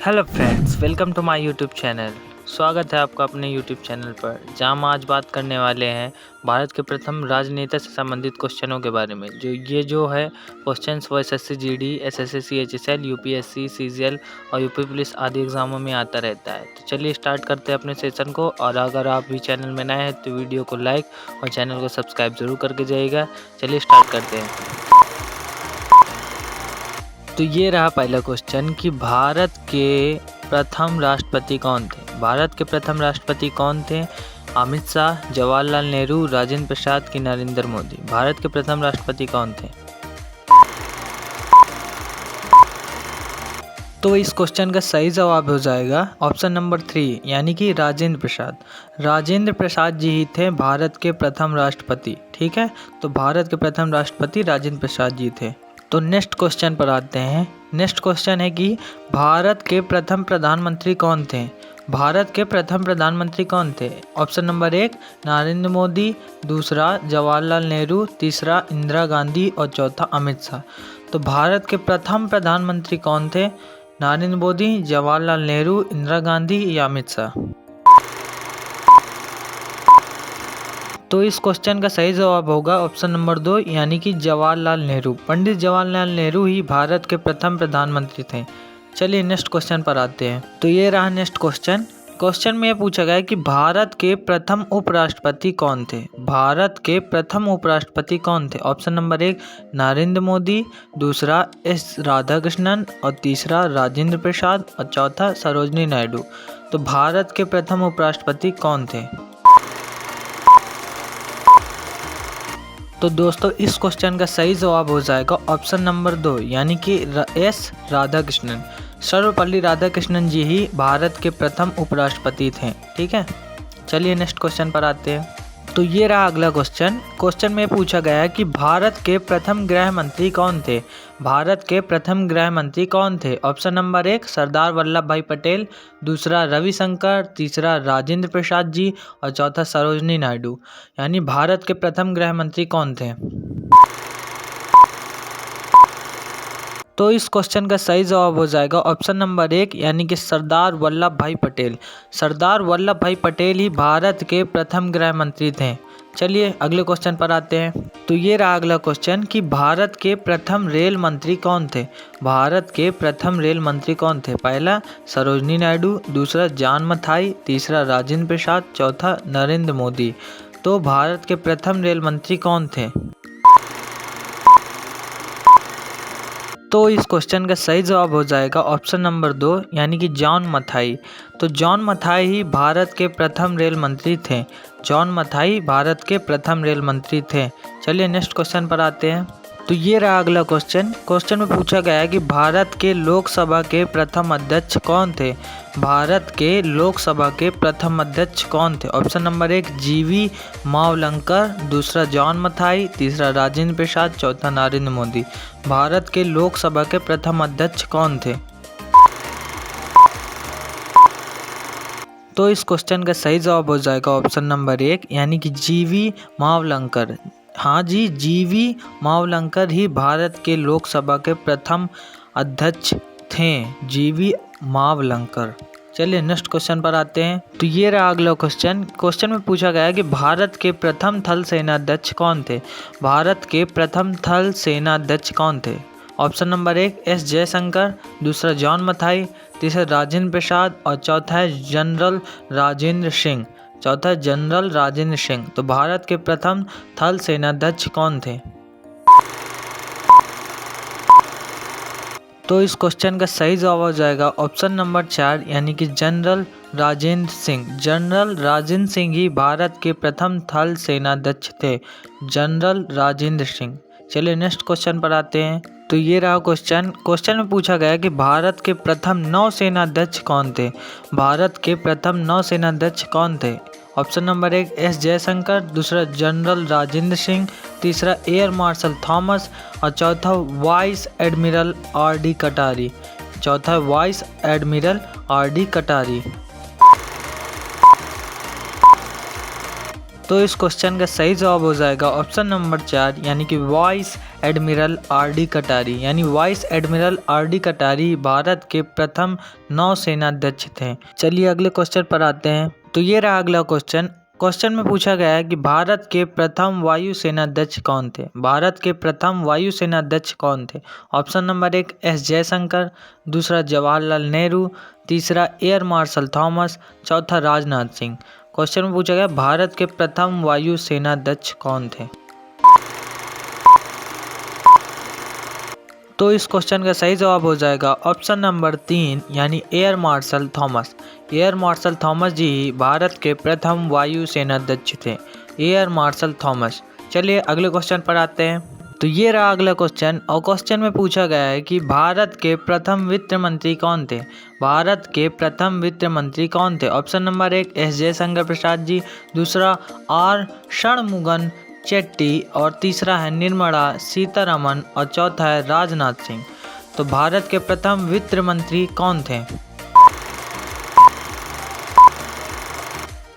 Hello friends, welcome to my YouTube channel. स्वागत है आपका अपने यूट्यूब चैनल पर, जहां हम आज बात करने वाले हैं भारत के प्रथम राजनेता से संबंधित क्वेश्चनों के बारे में। जो है क्वेश्चंस वो SSC GD, SSC CHSL, UPSC, CGL और यूपी पुलिस आदि एग्जामों में आता रहता है। तो चलिए स्टार्ट करते हैं अपने सेशन को। और अगर आप भी चैनल में नए हैं तो वीडियो को लाइक और चैनल को सब्सक्राइब जरूर करके जाइएगा। चलिए स्टार्ट करते हैं। तो ये रहा पहला क्वेश्चन कि भारत के प्रथम राष्ट्रपति कौन थे। भारत के प्रथम राष्ट्रपति कौन थे? अमित शाह, जवाहरलाल नेहरू, राजेंद्र प्रसाद की नरेंद्र मोदी। भारत के प्रथम राष्ट्रपति कौन थे? तो इस क्वेश्चन का सही जवाब हो जाएगा ऑप्शन नंबर 3 यानी कि राजेंद्र प्रसाद। राजेंद्र प्रसाद जी ही थे भारत के प्रथम राष्ट्रपति। ठीक है, तो भारत के प्रथम राष्ट्रपति राजेंद्र प्रसाद जी थे। तो नेक्स्ट क्वेश्चन पर आते हैं। नेक्स्ट क्वेश्चन है कि भारत के प्रथम प्रधानमंत्री कौन थे? भारत के प्रथम प्रधानमंत्री कौन थे? ऑप्शन नंबर 1 नरेंद्र मोदी, दूसरा जवाहरलाल नेहरू, तीसरा इंदिरा गांधी और चौथा अमित शाह। तो भारत के प्रथम प्रधानमंत्री कौन थे? नरेंद्र मोदी, जवाहरलाल नेहरू, इंदिरा गांधी या अमित शाह। तो इस क्वेश्चन का सही जवाब होगा ऑप्शन नंबर 2 यानी कि जवाहरलाल नेहरू। पंडित जवाहरलाल नेहरू ही भारत के प्रथम प्रधानमंत्री थे। चलिए नेक्स्ट क्वेश्चन पर आते हैं। तो ये रहा नेक्स्ट क्वेश्चन। क्वेश्चन में यह पूछा गया है कि भारत के प्रथम उपराष्ट्रपति कौन थे? भारत के प्रथम उपराष्ट्रपति कौन थे? ऑप्शन नंबर 1 नरेंद्र मोदी, दूसरा एस राधाकृष्णन और तीसरा राजेंद्र प्रसाद और चौथा सरोजिनी नायडू। तो भारत के प्रथम उपराष्ट्रपति कौन थे? तो दोस्तों इस क्वेश्चन का सही जवाब हो जाएगा ऑप्शन नंबर 2 यानी कि एस राधाकृष्णन। सर्वपल्ली राधाकृष्णन जी ही भारत के प्रथम उपराष्ट्रपति थे। ठीक है, चलिए नेक्स्ट क्वेश्चन पर आते हैं। तो ये रहा अगला क्वेश्चन। क्वेश्चन में पूछा गया है कि भारत के प्रथम गृह मंत्री कौन थे? भारत के प्रथम गृह मंत्री कौन थे? ऑप्शन नंबर 1 सरदार वल्लभ भाई पटेल, दूसरा रविशंकर, तीसरा राजेंद्र प्रसाद जी और चौथा सरोजिनी नायडू। यानी भारत के प्रथम गृह मंत्री कौन थे? तो इस क्वेश्चन का सही जवाब हो जाएगा ऑप्शन नंबर 1 यानी कि सरदार वल्लभ भाई पटेल। सरदार वल्लभ भाई पटेल ही भारत के प्रथम गृह मंत्री थे। चलिए अगले क्वेश्चन पर आते हैं। तो ये रहा अगला क्वेश्चन कि भारत के प्रथम रेल मंत्री कौन थे? भारत के प्रथम रेल मंत्री कौन थे? पहला सरोजिनी नायडू, दूसरा जॉन मथाई, तीसरा राजेंद्र प्रसाद, चौथा नरेंद्र मोदी। तो भारत के प्रथम रेल मंत्री कौन थे? तो इस क्वेश्चन का सही जवाब हो जाएगा ऑप्शन नंबर 2 यानी कि जॉन मथाई। तो जॉन मथाई ही भारत के प्रथम रेल मंत्री थे। जॉन मथाई भारत के प्रथम रेल मंत्री थे। चलिए नेक्स्ट क्वेश्चन पर आते हैं। तो ये रहा अगला क्वेश्चन। क्वेश्चन में पूछा गया है कि भारत के लोकसभा के प्रथम अध्यक्ष कौन थे? भारत के लोकसभा के प्रथम अध्यक्ष कौन थे? ऑप्शन नंबर 1 जीवी मावलंकर, दूसरा जॉन मथाई, तीसरा राजेंद्र प्रसाद, चौथा नरेंद्र मोदी। भारत के लोकसभा के प्रथम अध्यक्ष कौन थे? तो इस क्वेश्चन का सही जवाब हो जाएगा ऑप्शन नंबर 1 यानी कि जीवी मावलंकर। हाँ जी, जीवी मावलंकर ही भारत के लोकसभा के प्रथम अध्यक्ष थे। जीवी मावलंकर। चलिए नेक्स्ट क्वेश्चन पर आते हैं। तो ये रहा अगला क्वेश्चन। क्वेश्चन में पूछा गया है कि भारत के प्रथम थल सेनाध्यक्ष कौन थे? भारत के प्रथम थल सेनाध्यक्ष कौन थे? ऑप्शन नंबर 1 एस जयशंकर, दूसरा जॉन मथाई, तीसरा राजेंद्र प्रसाद और चौथा है जनरल राजेंद्र सिंह। चौथा जनरल राजेंद्र सिंह। तो भारत के प्रथम थल सेनाध्यक्ष कौन थे? तो इस क्वेश्चन का सही जवाब हो जाएगा ऑप्शन नंबर 4 यानी कि जनरल राजेंद्र सिंह। जनरल राजेंद्र सिंह ही भारत के प्रथम थल सेनाध्यक्ष थे। जनरल राजेंद्र सिंह। चलिए नेक्स्ट क्वेश्चन पर आते हैं। तो ये रहा क्वेश्चन। क्वेश्चन में पूछा गया कि भारत के प्रथम नौसेनाध्यक्ष कौन थे? भारत के प्रथम नौसेनाध्यक्ष कौन थे? ऑप्शन नंबर 1 एस जयशंकर, दूसरा जनरल राजेंद्र सिंह, तीसरा एयर मार्शल थॉमस और चौथा वाइस एडमिरल आर डी कटारी। चौथा वाइस एडमिरल आर डी कटारी। तो इस क्वेश्चन का सही जवाब हो जाएगा ऑप्शन नंबर 4 यानी कि वाइस एडमिरल आर.डी. कटारी यानी वाइस एडमिरल आर.डी. कटारी भारत के प्रथम नौसेनाध्यक्ष थे। चलिए अगले क्वेश्चन पर आते हैं। तो ये रहा अगला क्वेश्चन। क्वेश्चन में पूछा गया है कि भारत के प्रथम वायुसेनाध्यक्ष कौन थे। भारत के प्रथम वायुसेनाध्यक्ष कौन थे। ऑप्शन नंबर 1 एस जयशंकर, दूसरा जवाहरलाल नेहरू, तीसरा एयर मार्शल थॉमस, चौथा राजनाथ सिंह। क्वेश्चन में पूछा गया भारत के प्रथम वायुसेनाध्यक्ष कौन थे। तो इस क्वेश्चन का सही जवाब हो जाएगा ऑप्शन नंबर 3 यानी air marshal Thomas. Air marshal Thomas ji ही भारत के प्रथम वायु सेनाध्यक्ष थे, एयर मार्शल थॉमस। चलिए अगले क्वेश्चन पर आते हैं। तो ये रहा अगला क्वेश्चन और क्वेश्चन में पूछा गया है कि भारत के प्रथम वित्त मंत्री कौन थे। भारत के प्रथम वित्त मंत्री कौन थे। Option number 1 S Jaishankar Prasad ji, दूसरा आर षणमुगम चेट्टी और तीसरा है निर्मला सीतारमण और चौथा है राजनाथ सिंह। तो भारत के प्रथम वित्त मंत्री कौन थे।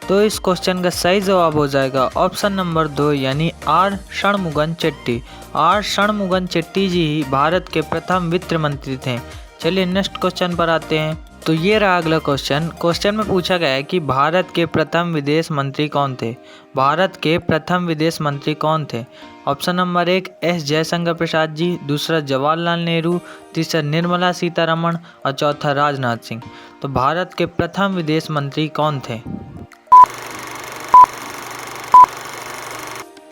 तो इस क्वेश्चन का सही जवाब हो जाएगा ऑप्शन नंबर 2 यानी आर षणमुगम चेट्टी। आर षणमुगम चेट्टी जी ही भारत के प्रथम वित्त मंत्री थे। चलिए नेक्स्ट क्वेश्चन पर आते हैं। तो ये रहा अगला क्वेश्चन। क्वेश्चन में पूछा गया है कि भारत के प्रथम विदेश मंत्री कौन थे। भारत के प्रथम विदेश मंत्री कौन थे। Option number 1 S Jaishankar Prasad ji, दूसरा जवाहरलाल नेहरू, तीसरा निर्मला सीतारमण और चौथा राजनाथ सिंह। तो भारत के प्रथम विदेश मंत्री कौन थे।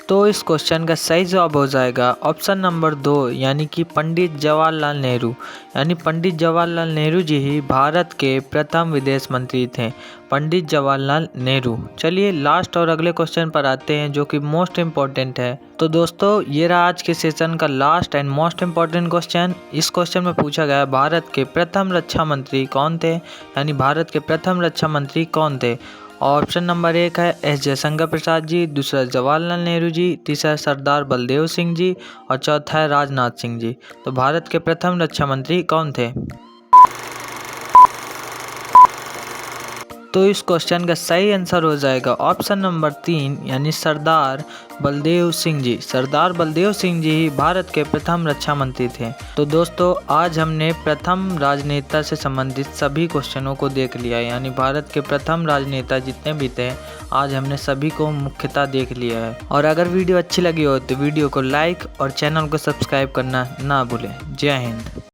तो इस क्वेश्चन का सही जवाब हो जाएगा ऑप्शन नंबर 2 यानी कि पंडित जवाहरलाल नेहरू। यानी पंडित जवाहरलाल नेहरू जी ही भारत के प्रथम विदेश मंत्री थे, पंडित जवाहरलाल नेहरू। चलिए लास्ट और अगले क्वेश्चन पर आते हैं जो कि मोस्ट इम्पॉर्टेंट है। तो दोस्तों ये रहा आज के सेशन का last and most important question. इस क्वेश्चन में पूछा गया भारत के प्रथम रक्षा मंत्री कौन थे। यानी भारत के प्रथम रक्षा मंत्री कौन थे। ऑप्शन नंबर 1 है एस जयशंकर प्रसाद जी, दूसरा जवाहरलाल नेहरू जी, तीसरा सरदार बलदेव सिंह जी और चौथा है राजनाथ सिंह जी। तो भारत के प्रथम रक्षा मंत्री कौन थे। तो इस क्वेश्चन का सही आंसर हो जाएगा ऑप्शन नंबर 3 यानी सरदार बलदेव सिंह जी। सरदार बलदेव सिंह जी ही भारत के प्रथम रक्षा मंत्री थे। तो दोस्तों आज हमने प्रथम राजनेता से संबंधित सभी क्वेश्चनों को देख लिया, यानी भारत के प्रथम राजनेता जितने भी थे आज हमने सभी को मुख्यतः देख लिया है। और अगर वीडियो अच्छी लगी हो तो वीडियो को लाइक और चैनल को सब्सक्राइब करना ना भूलें। जय हिंद।